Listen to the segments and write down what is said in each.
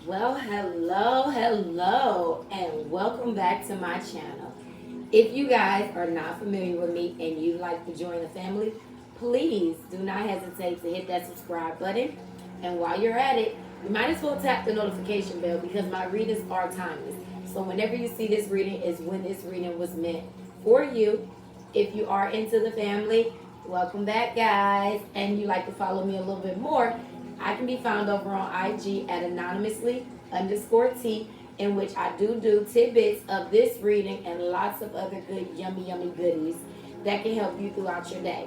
Well, hello, and welcome back to my channel. If you guys are not familiar with me and you'd like to join the family, please do not hesitate to hit that subscribe button. And while you're at it, you might as well tap the notification bell because my readings are timeless. So whenever you see this reading is when this reading was meant for you. If you are into the family, welcome back, guys. And you like to follow me a little bit more, I can be found over on IG at anonymously_T, in which I do tidbits of this reading and lots of other good, yummy goodies that can help you throughout your day.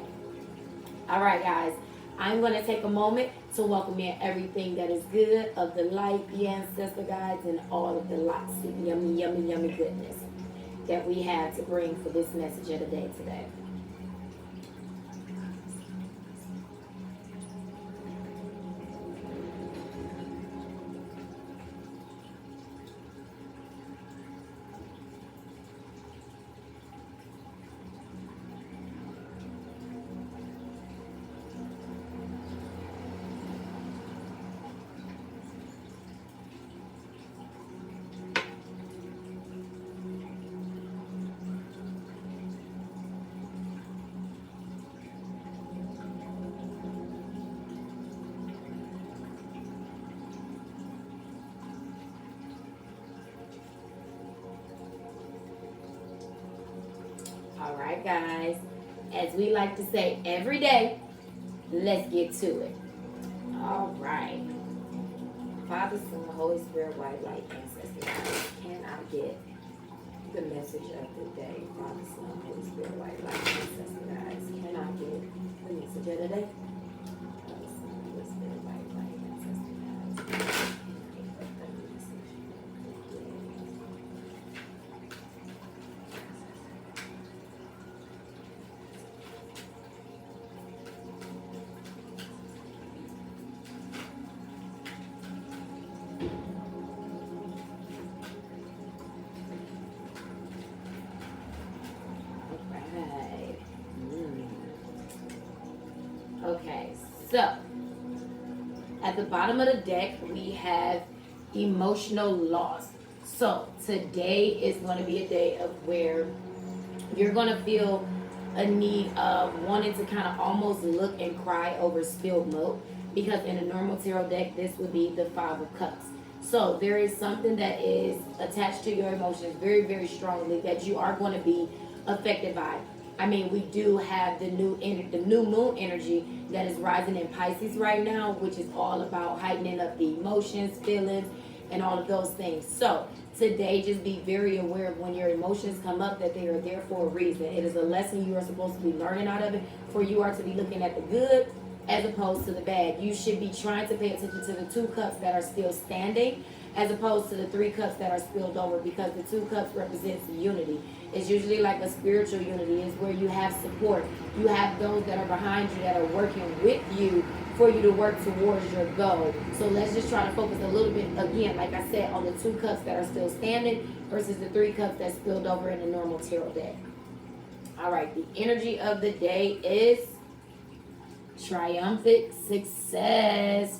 All right, guys, I'm going to take a moment to welcome in everything that is good of the light, the ancestor guides, and all of the lots of yummy goodness that we have to bring for this message of the day today. All right, guys, as we like to say every day, let's get to it. All right. Father, Son, Holy Spirit, white light, ancestor guides. Can I get the message of the day? Father, Son, Holy Spirit, white light, ancestor guides. Can I get the message of the day? Father, Son, Holy Spirit, white light, ancestor guides. Right. Okay, so at the bottom of the deck, we have emotional loss. So today is going to be a day of where you're going to feel a need of wanting to kind of almost look and cry over spilled milk, because in a normal tarot deck, this would be the Five of Cups. So there is something that is attached to your emotions very strongly that you are going to be affected by. I mean, we do have the new moon energy that is rising in Pisces right now, which is all about heightening up the emotions, feelings, and all of those things. So today, just be very aware of when your emotions come up that they are there for a reason. It is a lesson you are supposed to be learning out of it, for you are to be looking at the good as opposed to the bad. You should be trying to pay attention to the two cups that are still standing as opposed to the three cups that are spilled over, because the two cups represents unity. It's usually like a spiritual unity. It's where you have support. You have those that are behind you that are working with you for you to work towards your goal. So let's just try to focus a little bit, again, like I said, on the two cups that are still standing versus the three cups that spilled over in a normal tarot deck. All right, the energy of the day is triumphant success.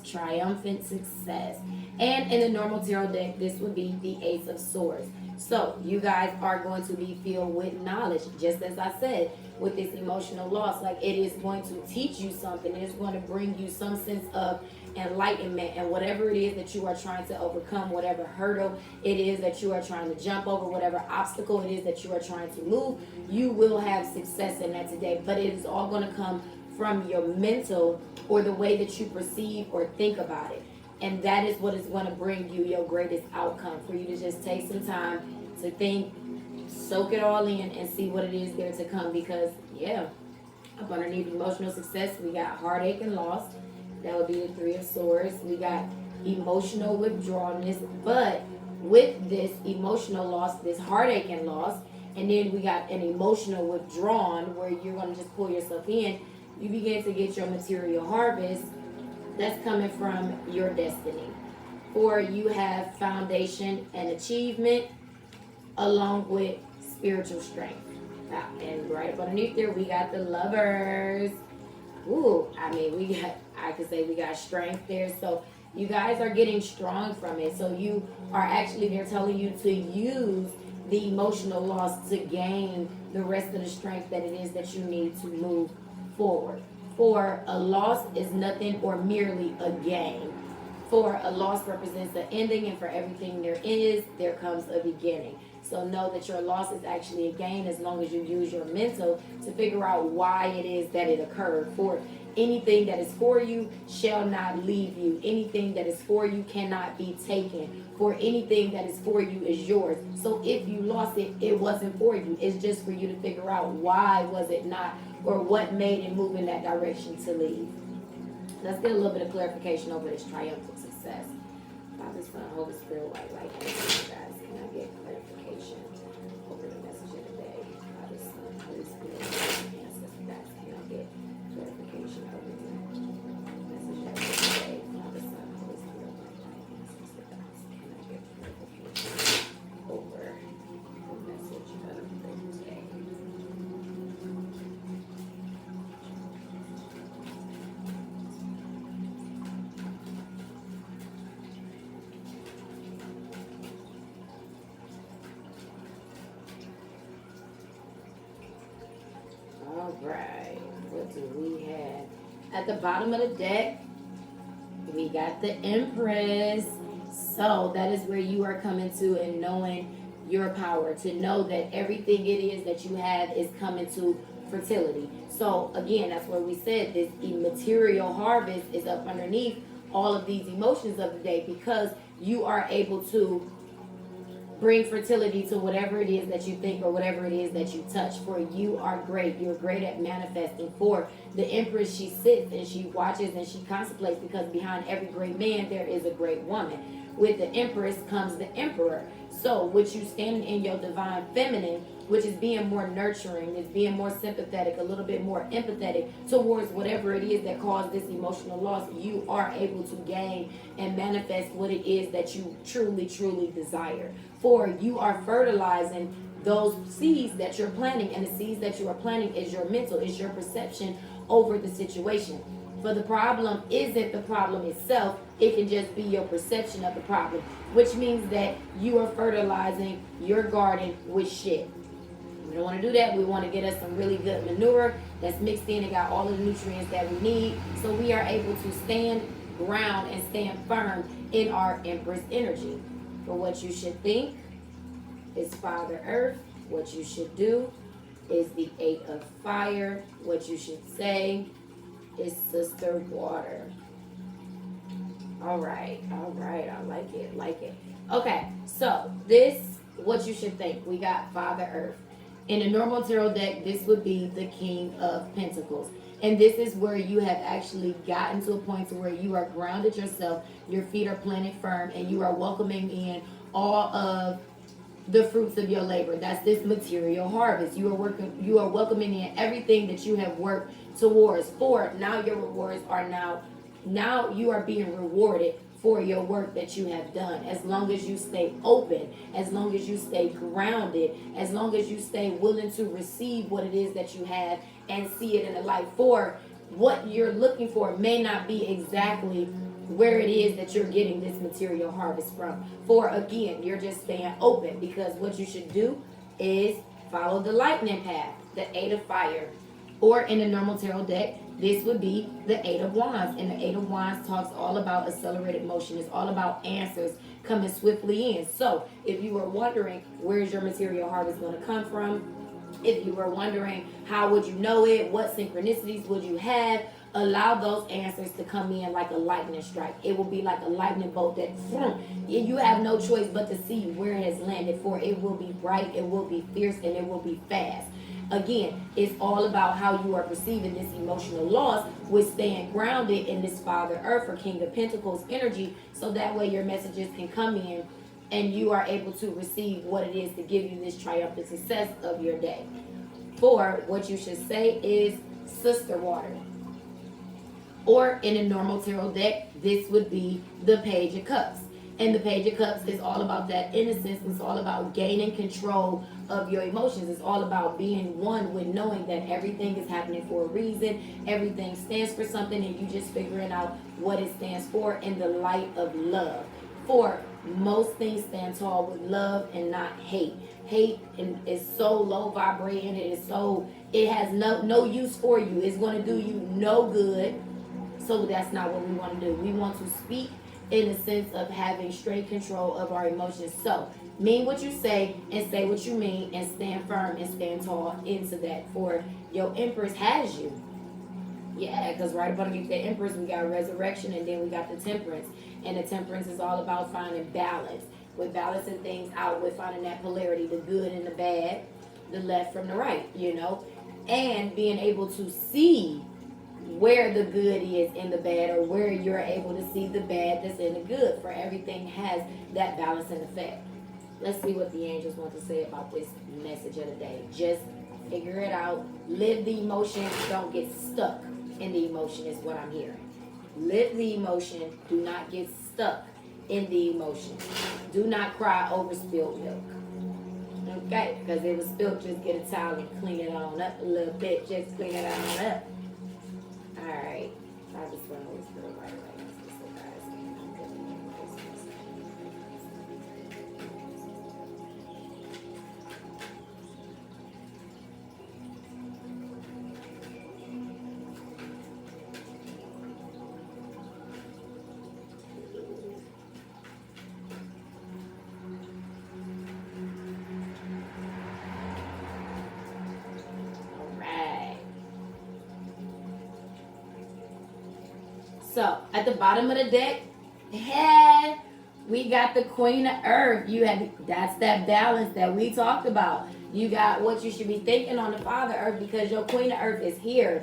And in the normal tarot deck, this would be the Ace of Swords. So you guys are going to be filled with knowledge, just as I said, with this emotional loss. Like, it is going to teach you something. It is going to bring you some sense of enlightenment, and whatever it is that you are trying to overcome, whatever hurdle it is that you are trying to jump over, whatever obstacle it is that you are trying to move, you will have success in that today. But it is all going to come from your mental, or the way that you perceive or think about it. And that is what is going to bring you your greatest outcome, for you to just take some time to think, soak it all in, and see what it is there to come. Because, yeah, up underneath emotional success, we got heartache and loss. That would be the Three of Swords. We got emotional withdrawalness. But with this emotional loss, this heartache and loss, and then we got an emotional withdrawn, where you're going to just pull yourself in, you begin to get your material harvest that's coming from your destiny. Or you have foundation and achievement along with spiritual strength. And right up underneath there, we got the Lovers. Ooh, I mean, I could say we got strength there. So You guys are getting strong from it. So you are actually, they're telling you to use the emotional loss to gain the rest of the strength that it is that you need to move forward. For a loss is nothing or merely a gain. For a loss represents the ending, and for everything there is, there comes a beginning. So know that your loss is actually a gain as long as you use your mental to figure out why it is that it occurred. For anything that is for you shall not leave you. Anything that is for you cannot be taken. For anything that is for you is yours. So if you lost it, it wasn't for you. It's just for you to figure out why was it not, or what made it move in that direction to leave. Let's get a little bit of clarification over this triumphant success. Father, Son, Holy Spirit, white light, guys. Can I get clarification over the message of the day? Father, Son, Holy Spirit, ancestors, guys. Can I get clarification over the message of the day? Father, Son, Holy Spirit, white light, ancestors, guys. Can I get clarification over the message of the day? All right, what do we have? At the bottom of the deck, we got the Empress. So that is where you are coming to and knowing your power, to know that everything it is that you have is coming to fertility. So again, that's where we said this immaterial harvest is up underneath all of these emotions of the day, because you are able to bring fertility to whatever it is that you think or whatever it is that you touch. For you are great. You're great at manifesting. For the Empress, she sits and she watches and she contemplates, because behind every great man there is a great woman. With the Empress comes the Emperor. So with you standing in your divine feminine, which is being more nurturing, is being more sympathetic, a little bit more empathetic towards whatever it is that caused this emotional loss, you are able to gain and manifest what it is that you truly, truly desire. For you are fertilizing those seeds that you're planting, and the seeds that you are planting is your mental, is your perception over the situation. For the problem isn't the problem itself, it can just be your perception of the problem, which means that you are fertilizing your garden with shit. We don't want to do that. We want to get us some really good manure that's mixed in and got all of the nutrients that we need, so we are able to stand ground and stand firm in our Empress energy. For what you should think is Father Earth. What you should do is the Eight of Fire. What you should say is Sister Water. All right. I like it. Okay, so this, what you should think. We got Father Earth. In a normal tarot deck, this would be the King of Pentacles. And this is where you have actually gotten to a point to where you are grounded yourself, your feet are planted firm, and you are welcoming in all of the fruits of your labor. That's this material harvest. You are welcoming in everything that you have worked towards. For now your rewards are now you are being rewarded for your work that you have done. As long as you stay open, as long as you stay grounded, as long as you stay willing to receive what it is that you have and see it in the light. For what you're looking for may not be exactly where it is that you're getting this material harvest from. For again, you're just staying open, because what you should do is follow the lightning path, the Eight of Fire. Or in a normal tarot deck, this would be the Eight of Wands. And the Eight of Wands talks all about accelerated motion. It's all about answers coming swiftly in. So if you were wondering, where's your material harvest going to come from? If you were wondering, how would you know it? What synchronicities would you have? Allow those answers to come in like a lightning strike. It will be like a lightning bolt that you have no choice but to see where it has landed. For it will be bright, it will be fierce, and it will be fast. Again, it's all about how you are perceiving this emotional loss with staying grounded in this Father Earth or King of Pentacles energy, so that way your messages can come in and you are able to receive what it is to give you this triumphant success of your day. For what you should say is Sister Water. Or in a normal tarot deck, this would be the Page of Cups. And the Page of Cups is all about that innocence. It's all about gaining control of your emotions. It's all about being one with knowing that everything is happening for a reason. Everything stands for something, and you just figuring out what it stands for in the light of love. For most things stand tall with love and not hate. Hate is so low vibrating. It has no use for you. It's going to do you no good. So that's not what we want to do. We want to speak in the sense of having straight control of our emotions. So mean what you say and say what you mean, and stand firm and stand tall into that. For your Empress has you. Yeah, because right up underneath the Empress, we got Resurrection, and then we got the Temperance. And the Temperance is all about finding balance. With balancing things out, with finding that polarity, the good and the bad, the left from the right, and being able to see where the good is in the bad, or where you're able to see the bad that's in the good. For everything has that balance and effect. Let's see what the angels want to say about this message of the day. Just figure it out. Live the emotion. Don't get stuck in the emotion is what I'm hearing. Live the emotion. Do not get stuck in the emotion. Do not cry over spilled milk. Okay? Because if it was spilled, just get a towel and clean it on up a little bit. Just clean it on up. Alright. I just want to whisper right away. So at the bottom of the deck, we got the Queen of Earth. That's that balance that we talked about. You got what you should be thinking on the Father Earth, because your Queen of Earth is here.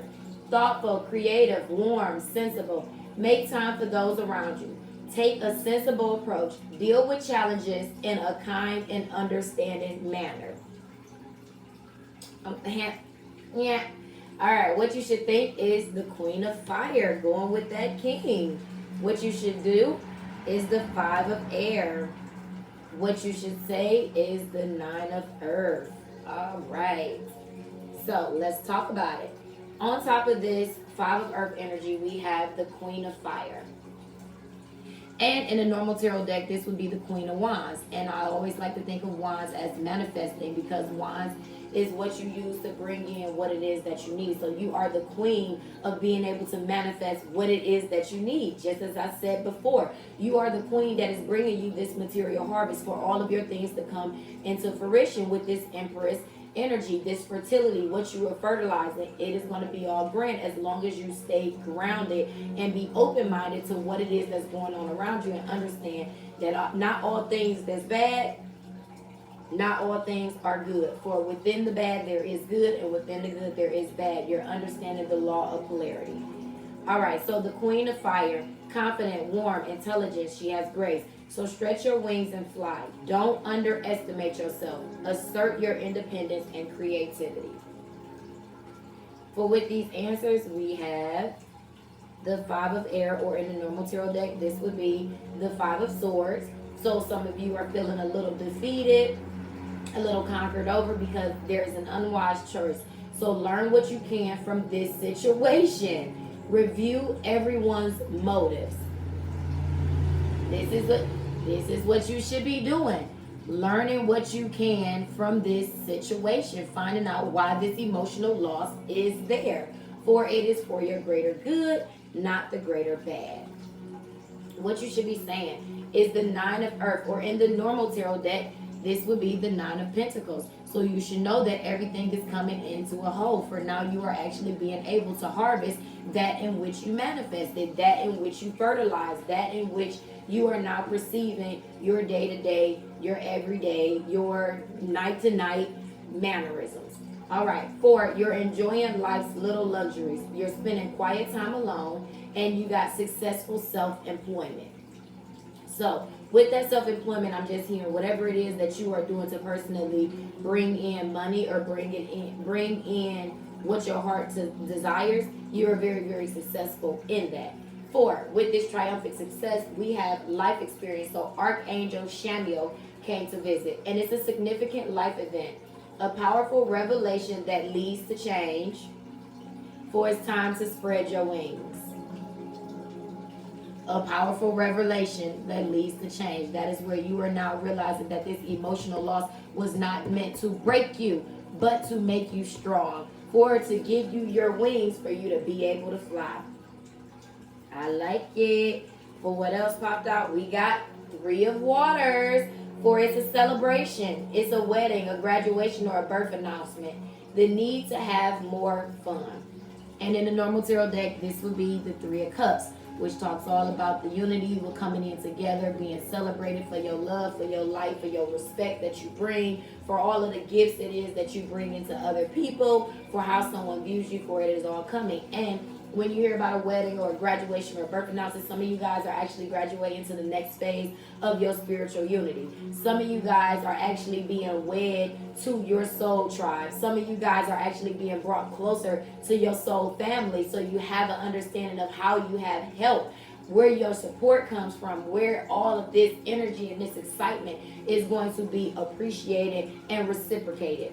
Thoughtful, creative, warm, sensible. Make time for those around you. Take a sensible approach. Deal with challenges in a kind and understanding manner. Yeah. All right, what you should think is the Queen of Fire, going with that King. What you should do is the Five of Air. What you should say is the Nine of Earth. All right. So let's talk about it. On top of this Five of Earth energy, we have the Queen of Fire. And in a normal tarot deck, this would be the Queen of Wands. And I always like to think of Wands as manifesting, because Wands is what you use to bring in what it is that you need. So you are the queen of being able to manifest what it is that you need. Just as I said before, you are the queen that is bringing you this material harvest for all of your things to come into fruition with this Empress energy, this fertility. What you are fertilizing, it is going to be all grand as long as you stay grounded and be open-minded to what it is that's going on around you, and understand that not all things that's bad, not all things are good. For within the bad there is good, and within the good there is bad. You're understanding the law of polarity. All right, so the Queen of Fire, confident, warm, intelligent. She has grace. So stretch your wings and fly. Don't underestimate yourself. Assert your independence and creativity. For with these answers, we have the Five of Air, or in the normal tarot deck, this would be the Five of Swords. So some of you are feeling a little defeated, a little conquered over, because there is an unwise choice. So learn what you can from this situation. Review everyone's motives. This is what you should be doing. Learning what you can from this situation. Finding out why this emotional loss is there. For it is for your greater good, not the greater bad. What you should be saying is the Nine of Earth, or in the normal tarot deck, this would be the Nine of Pentacles. So you should know that everything is coming into a whole. For now, you are actually being able to harvest that in which you manifested, that in which you fertilized, that in which you are now perceiving your day-to-day, your everyday, your night-to-night mannerisms. All right, 4, you're enjoying life's little luxuries. You're spending quiet time alone, and you got successful self-employment. So with that self-employment, I'm just hearing whatever it is that you are doing to personally bring in money, or bring in what your heart desires, you are very, very successful in that. 4, with this triumphant success, we have life experience. So Archangel Shamiel came to visit, and it's a significant life event, a powerful revelation that leads to change. For it's time to spread your wings. A powerful revelation that leads to change. That is where you are now realizing that this emotional loss was not meant to break you, but to make you strong, for to give you your wings for you to be able to fly. I like it. For what else popped out? We got 3 of Waters. For it's a celebration. It's a wedding, a graduation, or a birth announcement. The need to have more fun. And in the normal tarot deck, this would be the 3 of Cups, which talks all about the unity with coming in together, being celebrated for your love, for your life, for your respect that you bring, for all of the gifts it is that you bring into other people, for how someone views you, for it is all coming. And when you hear about a wedding or a graduation or a birth announcement, some of you guys are actually graduating to the next phase of your spiritual unity. Some of you guys are actually being wed to your soul tribe. Some of you guys are actually being brought closer to your soul family, so you have an understanding of how you have help, where your support comes from, where all of this energy and this excitement is going to be appreciated and reciprocated.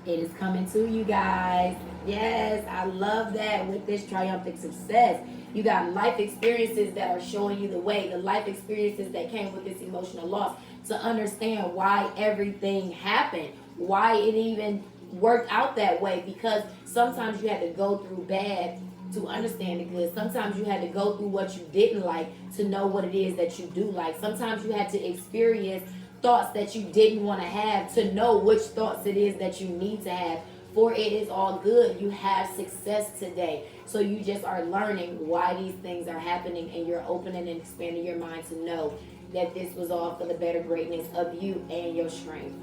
It is coming to you guys. Yes, I love that with this triumphant success. You got life experiences that are showing you the way, the life experiences that came with this emotional loss, to understand why everything happened, why it even worked out that way. Because sometimes you had to go through bad to understand the good. Sometimes you had to go through what you didn't like to know what it is that you do like. Sometimes you had to experience thoughts that you didn't want to have to know which thoughts it is that you need to have. For it is all good. You have success today. So you just are learning why these things are happening, and you're opening and expanding your mind to know that this was all for the better greatness of you and your strength.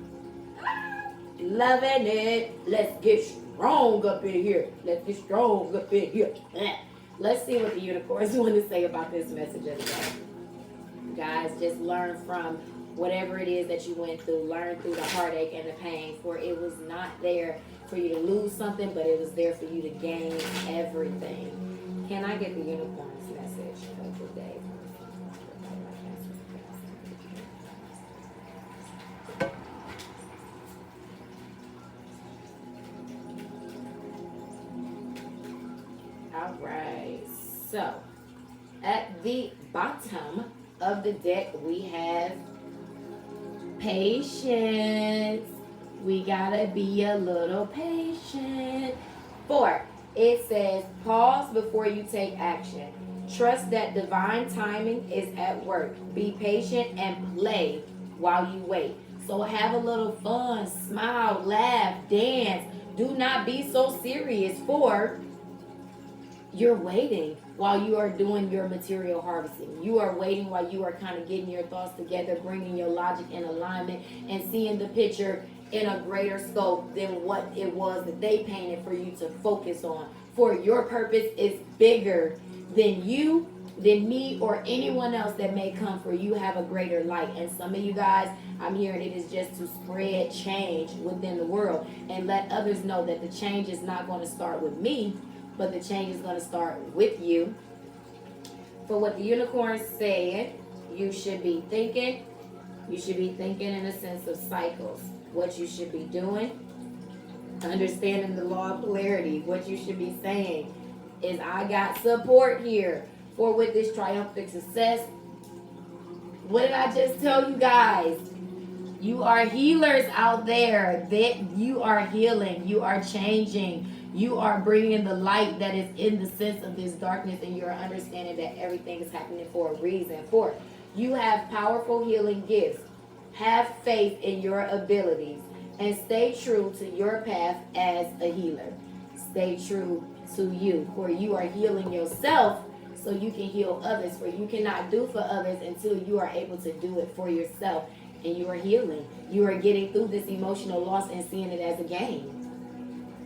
Loving it. Let's get strong up in here. Let's get strong up in here. Let's see what the unicorns want to say about this message of the day. Guys, just learn from whatever it is that you went through. Learn through the heartache and the pain, for it was not there for you to lose something, but it was there for you to gain everything. Can I get the unicorn's message of the day? All right, so at the bottom of the deck we have patience. We gotta be a little patient. 4, it says pause before you take action. Trust that divine timing is at work. Be patient and play while you wait. So have a little fun, smile, laugh, dance. Do not be so serious, for you're waiting while you are doing your material harvesting. You are waiting while you are kind of getting your thoughts together, bringing your logic in alignment, and seeing the picture in a greater scope than what it was that they painted for you to focus on. For your purpose is bigger than you, than me, or anyone else that may come. For you have a greater light. And some of you guys, I'm hearing it is just to spread change within the world and let others know that the change is not going to start with me, but the change is going to start with you. For what the unicorn said, you should be thinking in a sense of cycles. What you should be doing, understanding the law of polarity. What you should be saying is, I got support here. For with this triumphant success, what did I just tell you guys? You are healers out there. That you are healing. You are changing. You are bringing the light that is in the sense of this darkness, and you're understanding that everything is happening for a reason. For you have powerful healing gifts. Have faith in your abilities and stay true to your path as a healer. Stay true to you, for you are healing yourself so you can heal others. For you cannot do for others until you are able to do it for yourself. And you are healing. You are getting through this emotional loss and seeing it as a game.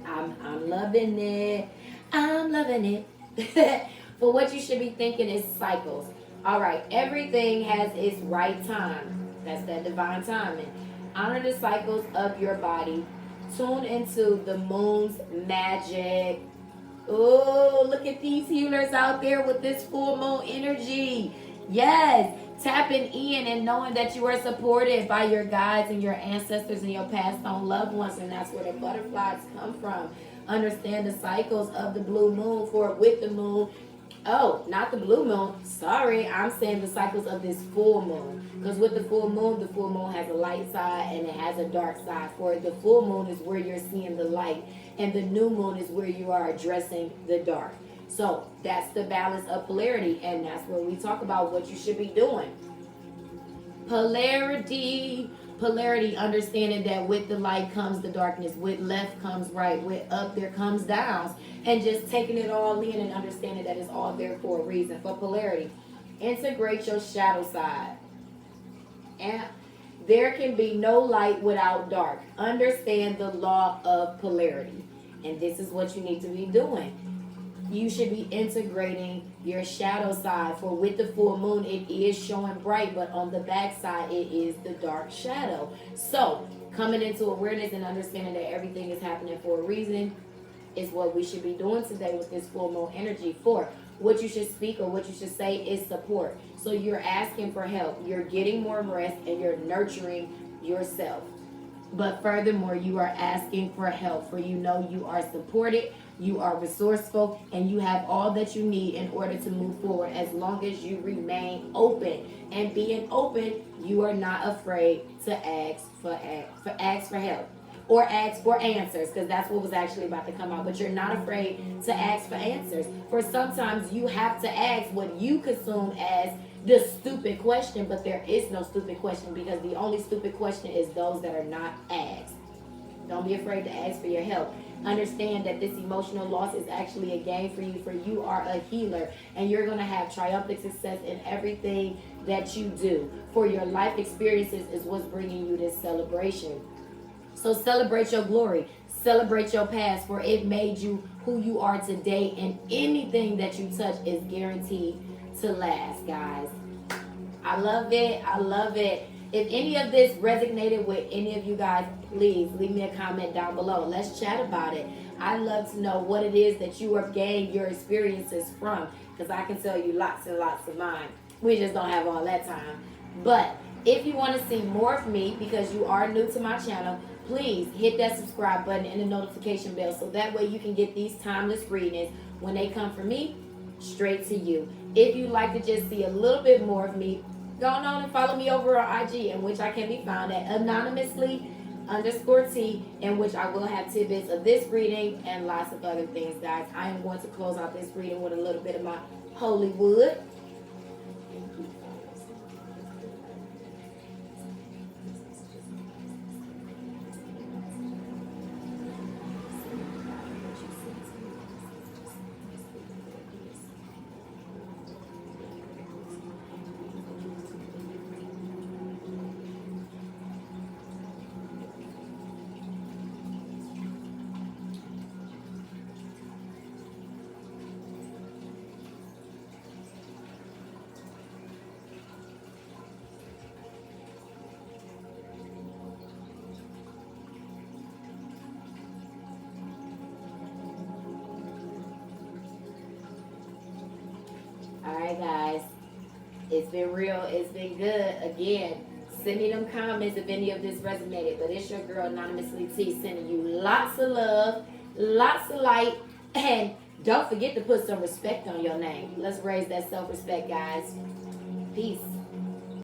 I'm loving it. I'm loving it. For what you should be thinking is cycles. All right, everything has its right time. That's that divine timing. Honor the cycles of your body. Tune into the moon's magic. Oh, look at these healers out there with this full moon energy. Yes, tapping in and knowing that you are supported by your guides and your ancestors and your passed on loved ones, and that's where the butterflies come from. Understand the cycles of the blue moon, for with the moon, oh, not the blue moon. Sorry, I'm saying the cycles of this full moon. Because with the full moon has a light side and it has a dark side. For the full moon is where you're seeing the light, and the new moon is where you are addressing the dark. So that's the balance of polarity, and that's where we talk about what you should be doing. Polarity, understanding that with the light comes the darkness, with left comes right, with up there comes downs, and just taking it all in and understanding that it's all there for a reason. For polarity, integrate your shadow side. And there can be no light without dark. Understand the law of polarity. And this is what you need to be doing. You should be integrating your shadow side. For with the full moon, it is showing bright, but on the back side, it is the dark shadow. So, coming into awareness and understanding that everything is happening for a reason is what we should be doing today with this full moon energy. For what you should speak or what you should say is support. So you're asking for help. You're getting more rest and you're nurturing yourself. But furthermore, you are asking for help, for you know you are supported, you are resourceful, and you have all that you need in order to move forward as long as you remain open. And being open, you are not afraid to ask for help or ask for answers, because that's what was actually about to come out. But you're not afraid to ask for answers. For sometimes you have to ask what you consume as the stupid question, but there is no stupid question, because the only stupid question is those that are not asked. Don't be afraid to ask for your help. Understand that this emotional loss is actually a gain for you, for you are a healer, and you're going to have triumphant success in everything that you do. For your life experiences is what's bringing you this celebration. So celebrate your glory. Celebrate your past, for it made you who you are today, and anything that you touch is guaranteed to last, guys. I love it. I love it. If any of this resonated with any of you guys, please leave me a comment down below. Let's chat about it. I'd love to know what it is that you have gained your experiences from, because I can tell you lots and lots of mine. We just don't have all that time. But if you want to see more of me, because you are new to my channel, please hit that subscribe button and the notification bell, so that way you can get these timeless readings when they come from me straight to you. If you'd like to just see a little bit more of me, go on and follow me over on IG, in which I can be found at anonymously_T, in which I will have tidbits of this reading and lots of other things, guys. I am going to close out this reading with a little bit of my Hollywood. Alright, guys. It's been real. It's been good. Again, send me them comments if any of this resonated. But it's your girl, Anonymously T, sending you lots of love, lots of light, and don't forget to put some respect on your name. Let's raise that self-respect, guys. Peace.